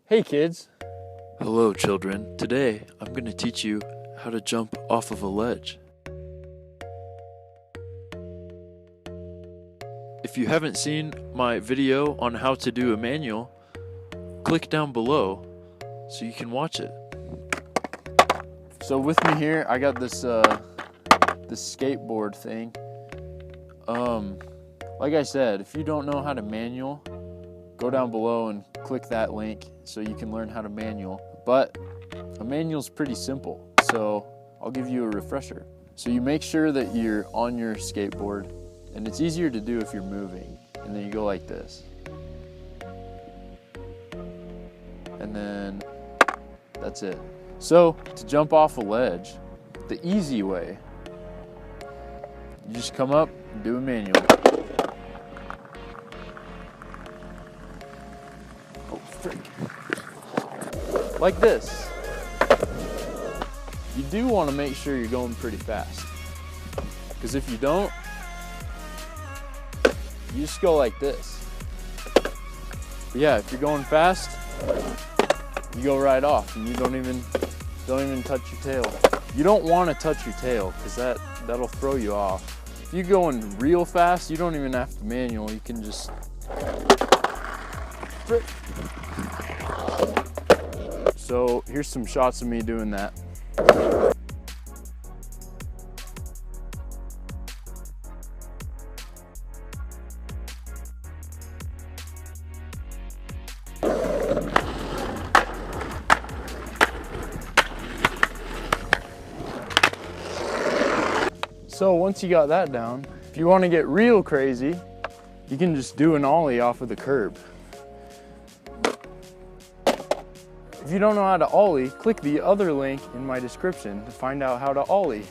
Hey kids! Hello children, today I'm going to teach you how to jump off of a ledge. If you haven't seen my video on how to do a manual, click down below so you can watch it. So with me here, I got this this skateboard thing. Like I said, if you don't know how to manual, go down below and click that link so you can learn how to manual. But a manual's pretty simple, so I'll give you a refresher. So you make sure that you're on your skateboard, and it's easier to do if you're moving. And then you go like this. And then that's it. So to jump off a ledge, the easy way, you just come up and do a manual. Oh, frick. Like this. You do want to make sure you're going pretty fast, because if you don't, you just go like this. But yeah, if you're going fast, you go right off and you don't even touch your tail. You don't want to touch your tail because that'll throw you off. If you're going real fast, you don't even have to manual. You can just frick. So here's some shots of me doing that. So once you got that down, if you want to get real crazy, you can just do an ollie off of the curb. If you don't know how to ollie, click the other link in my description to find out how to ollie.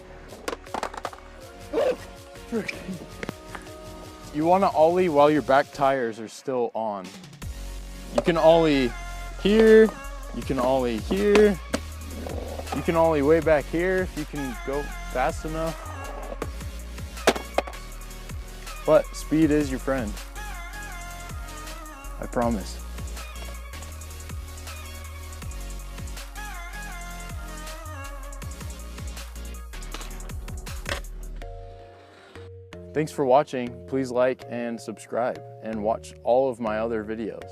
You want to ollie while your back tires are still on. You can ollie here, you can ollie here, you can ollie way back here if you can go fast enough. But speed is your friend. I promise. Thanks for watching. Please like and subscribe and watch all of my other videos.